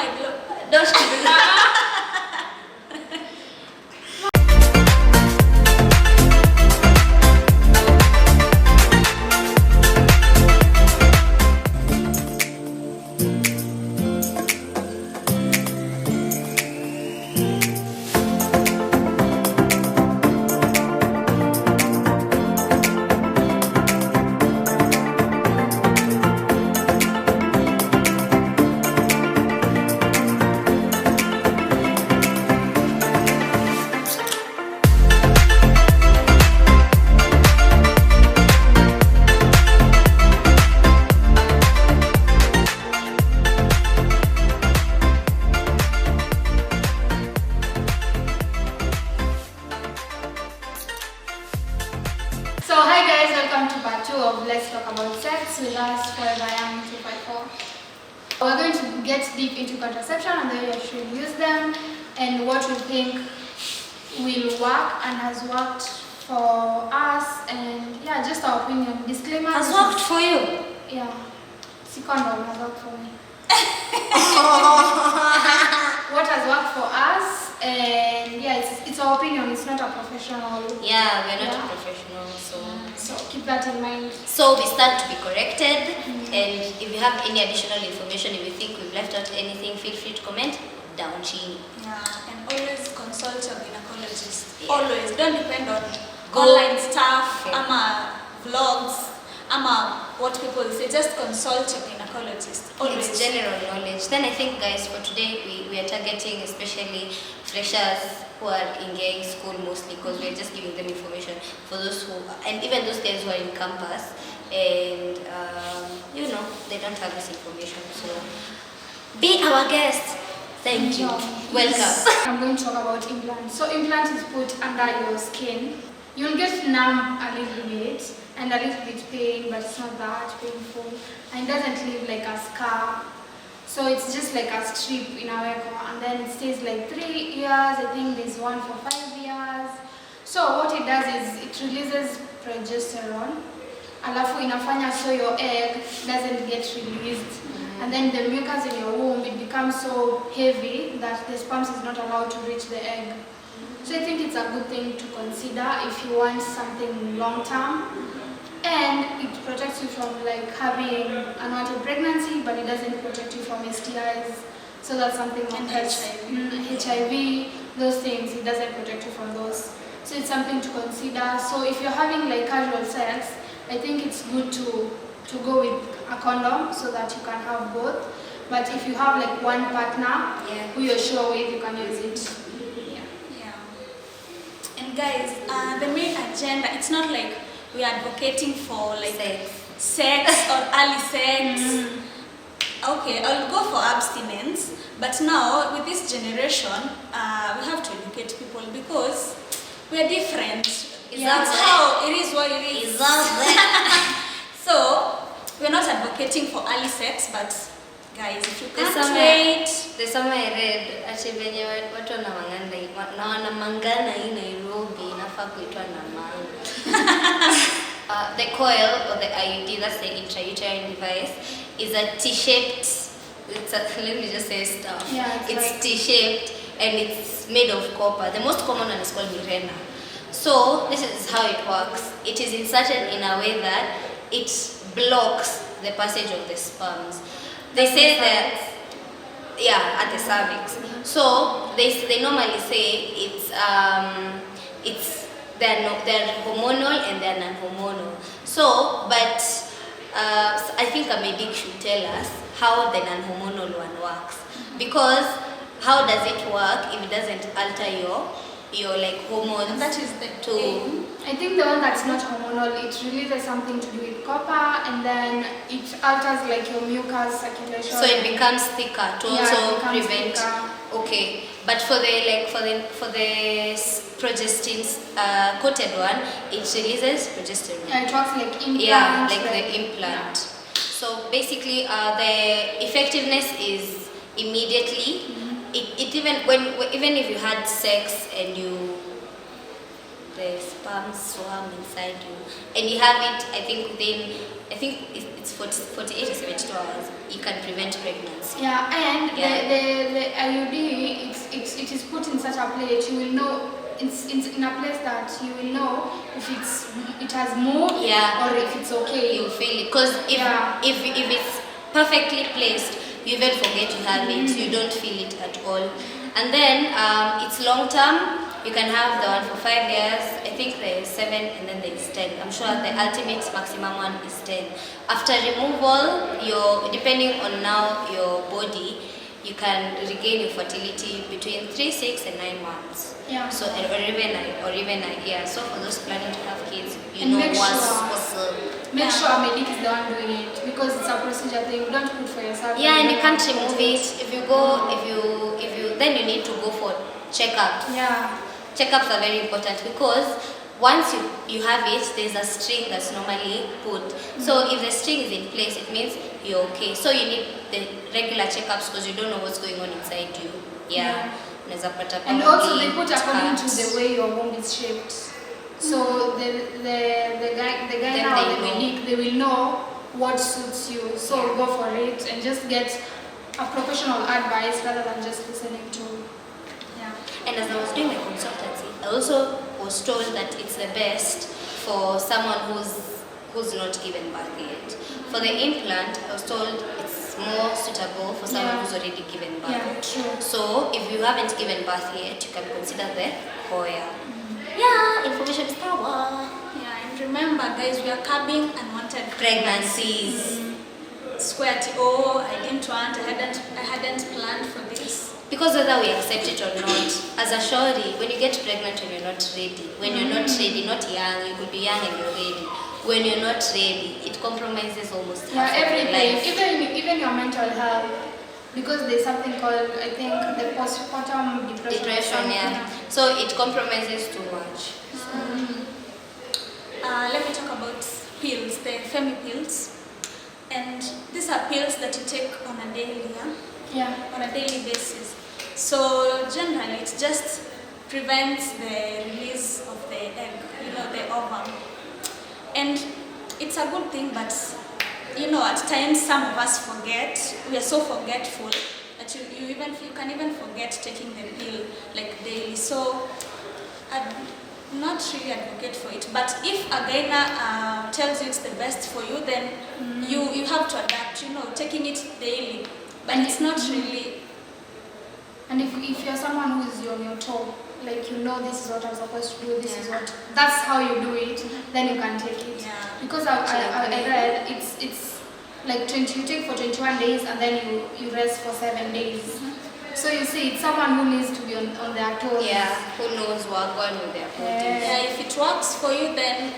my blood. Don't do that. So hi guys, welcome to part 2 of Let's Talk About Sex with us Forever Young 254. We're going to get deep into contraception and the way you should use them and what we think will work and has worked for us, and yeah, just our opinion. Disclaimer. Has worked for you? Yeah. Condom has worked for me. What has worked for us, and yeah, it's our opinion, it's not a professional. Yeah, we're not professional, so keep that in mind. So we stand to be corrected, and if you have any additional information, if you think we've left out anything, feel free to comment down chini. Yeah, and always consult your gynecologist. Yeah. Always. Don't depend on online stuff, vlogs, what people say. Just consult your gynecologist. Always. It's general knowledge. Then I think, guys, for today we are targeting especially freshers who are in gang school mostly, because we're just giving them information for those who, and even those guys who are in campus and you know, they don't have this information. So be our guest. Thank you. Welcome. I'm going to talk about implants. So implant is put under your skin. You'll get numb a little bit and a little bit pain, but it's not that painful, and it doesn't leave like a scar. So it's just like a strip in a record, and then it stays like 3 years. I think there's one for 5 years. So what it does is it releases progesterone. Alafu inafanya so your egg doesn't get released. And then the mucus in your womb, it becomes so heavy that the sperm is not allowed to reach the egg. So I think it's a good thing to consider if you want something long term. And it protects you from like having unwanted pregnancy, but it doesn't protect you from STIs. So that's something And HIV, those things, it doesn't protect you from those. So it's something to consider. So if you're having like casual sex, I think it's good to go with a condom so that you can have both. But if you have like one partner who you're sure with, you can use it. Yeah. And guys, the main agenda, it's not like we are advocating for like sex or early sex. Okay, I'll go for abstinence, but now with this generation, we have to educate people because we are different. That's how it is what it is. So we're not advocating for early sex, but guys, if you can't wait. There's somewhere I read ati venye watu wanamangana hii Nairobi inafaa kuitwa namanga. The coil or the IUD, that's the intrauterine device, is a T-shaped. Let me just say stuff. Yeah, it's T-shaped and it's made of copper. The most common one is called Mirena. So this is how it works. It is inserted in a way that it blocks the passage of the sperms. They say that, at the cervix. So they normally say they're hormonal and they're non-hormonal. So, but I think a medic should tell us how the non-hormonal one works, because how does it work if it doesn't alter your like hormones? And that is the thing. I think the one that's not hormonal, it releases something to do with copper, and then it alters like your mucus circulation. So it becomes thicker to also prevent. Thicker. Okay, but for the progestin coated one, it releases progesterone. Yeah, it works like implant. Yeah, like the implant. Yeah. So basically, the effectiveness is immediately. It even if you had sex and the sperm swam inside you and you have it, I think it's 48 to 72 hours, you can prevent pregnancy. Yeah, and the a plate, you will know it's in a place that you will know if it has moved or if it's okay. You feel it, because if it's perfectly placed, you even forget you have it. You don't feel it at all. And then it's long term. You can have the one for 5 years. I think there is 7 and then there is 10. I'm sure the ultimate maximum one is 10. After removal, depending on now your body, you can regain your fertility between 3, 6 and 9 months. Yeah. So or even a year. So for those planning to have kids, you And know make what's sure- possible. Make sure medic is the one doing it, because it's a procedure thing. You don't put for yourself. Yeah, and you can't remove it. If you then you need to go for checkups. Yeah. Checkups are very important, because once you have it, there's a string that's normally put. So if the string is in place, it means you're okay. So you need the regular checkups, because you don't know what's going on inside you. Yeah. And also they put according to the way your womb is shaped. So the guy Then now, they the know. medic, they will know what suits you. So go for it and just get a professional advice rather than just listening to. And as I was doing my consultancy, I also was told that it's the best for someone who's not given birth yet. For the implant, I was told it's more suitable for someone who's already given birth. Yeah, true. So if you haven't given birth yet, you can consider the Hoya. Yeah, information is power. Yeah, and remember, guys, we are curbing unwanted Pregnancies. Square T. Oh, I didn't want. I hadn't planned for this. Because whether we accept it or not, as a shorty, when you get pregnant when you're not ready, not young, you could be young and you're ready. When you're not ready, it compromises almost half of your Everything, life. even your mental health, because there's something called, I think, the postpartum depression. Depression, So it compromises too much. Let me talk about pills, the Femi pills. And these are pills that you take on a daily, on a daily basis. So generally, it just prevents the release of the egg, the ovum. And it's a good thing, but at times some of us forget. We are so forgetful that you can even forget taking the pill like daily. So I'd not really advocate for it. But if a gyna tells you it's the best for you, then you have to adapt. Taking it daily, but it's not really. And if you're someone who is on your toe, like this is what I'm supposed to do, that's how you do it, then you can take it. Yeah. Because I read it's like you take for 21 days and then you rest for 7 days. So you see, it's someone who needs to be on their toes. Yeah, who knows what going with their bodies. Yeah, if it works for you, then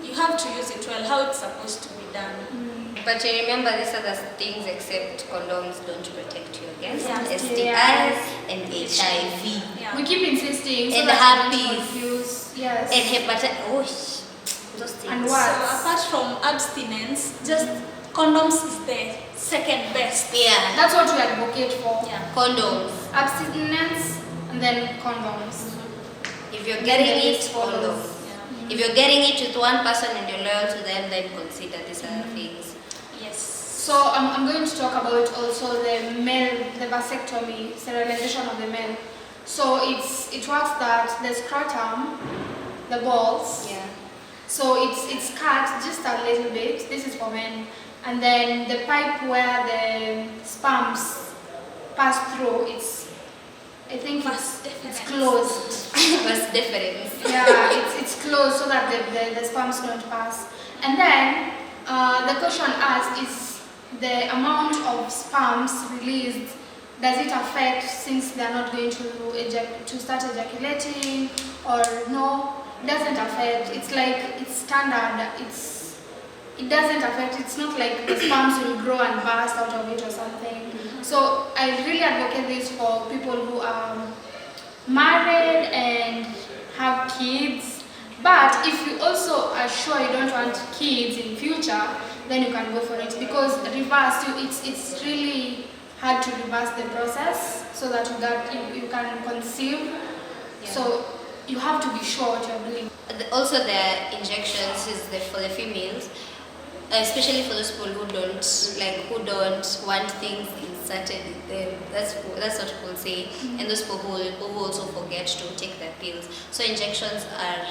you have to use it well, how it's supposed to be done. But you remember, these other things except condoms don't protect you against STIs and HIV. Yeah. We keep insisting so And that we herpes. don't confuse. Yes. And hepatitis. Those things. And So what? apart from abstinence, just condoms is the second best. Yeah. That's what we advocate for. Yeah. Condoms. Abstinence and then condoms. If you're getting Then the it, rest follows. condoms. If you're getting it with one person and you're loyal to them, then consider these other things. Yes. So I'm going to talk about also the vasectomy, sterilization of the male. So it works that the scrotum, the balls, so it's cut just a little bit. This is for men, and then the pipe where the sperms pass through, I think it's closed. What's different? Yeah, it's closed so that the sperms don't pass. And then the question asked is the amount of sperms released, does it affect since they are not going to start ejaculating, or no? It doesn't affect. It's like it's standard. It doesn't affect. It's not like the sperms will grow and burst out of it or something. So I really advocate this for people who are married and have kids. But if you also are sure you don't want kids in future, then you can go for it, because it's really hard to reverse the process so that you can conceive. Yeah. So you have to be sure what you're doing. Also, the injections is for the females, especially for those people who don't want things consulted with them. That's what people say. And those people who also forget to take their pills. So injections are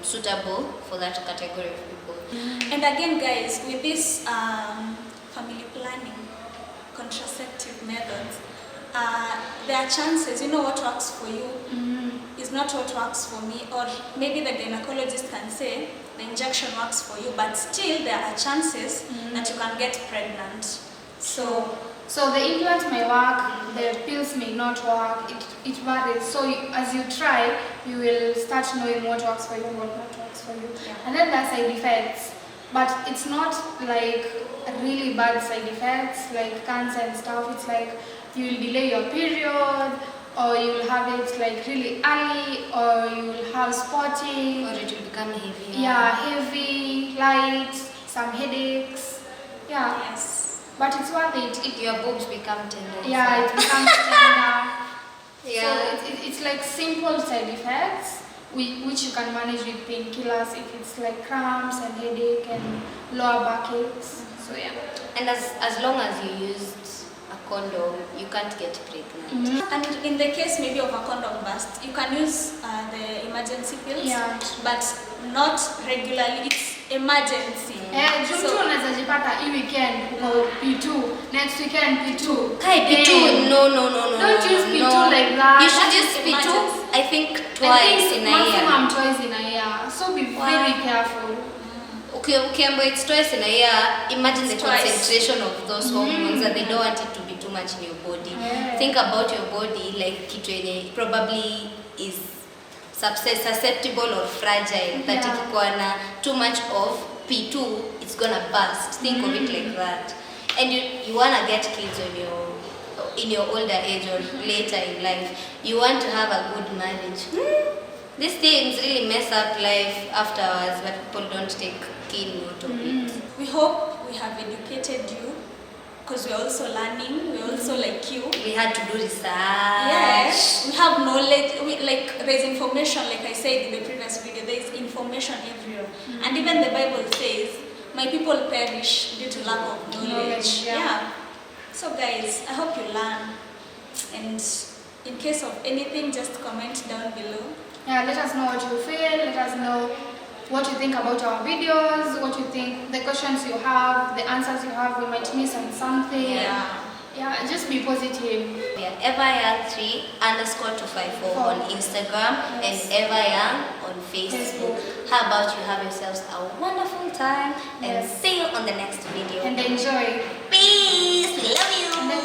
suitable for that category of people. And again, guys, with this family planning, contraceptive methods, there are chances, what works for you is not what works for me, or maybe the gynecologist can say the injection works for you, but still there are chances that you can get pregnant. So the implants may work, the pills may not work, it varies. So as you try, you will start knowing what works for you and what not works for you. Yeah. And then there are side effects, but it's not like really bad side effects like cancer and stuff. It's like you will delay your period, or you will have it like really early, or you will have spotting, Or it will become heavy. yeah, heavy, light, some headaches. Yeah. yes. But it's worth it. Your boobs become tender. Yeah, it becomes tender. Yeah. So it's like simple side effects which you can manage with painkillers if it's like cramps and headache and lower backaches. So yeah. And as long as you used a condom, you can't get pregnant. And in the case maybe of a condom burst, you can use the emergency pills, Yeah. but not regularly. It's emergency. Jumtu unaweza jipata hii weekend uko P2, next weekend P2. Kai P2, no. Don't use P2 no. like that. You should That use is P2, emergency. I think twice in a year. Maximum twice in a year. So be very careful. Okay, but it's twice in a year. Imagine the It's twice. concentration of those hormones that they don't want it to be too much in your body. Yeah. Think about your body like kitu yenye probably is susceptible or fragile. That Yeah. ikikuwa na too much of P2, it's gonna burst. Think of it like that. And you wanna get kids in your older age or later in life. You want to have a good marriage. These things really mess up life afterwards, but people don't take keen note of it. We hope we have educated you, because we're also learning. We're also like you. We had to do research. Yes, we have knowledge. There's information, like I said in the previous video, there's information everywhere. And even the Bible says, my people perish due to lack of knowledge. Yeah. So guys, I hope you learn. And in case of anything, just comment down below. Yeah, let us know what you feel, let us know what you think about our videos, what you think, the questions you have, the answers you have, we might miss on something. Yeah, just be positive. We are everyoung3_254 on Instagram and everyoung on Facebook. How about you have yourselves a wonderful time and Yes. see you on the next video. And enjoy. Peace! We love you! And then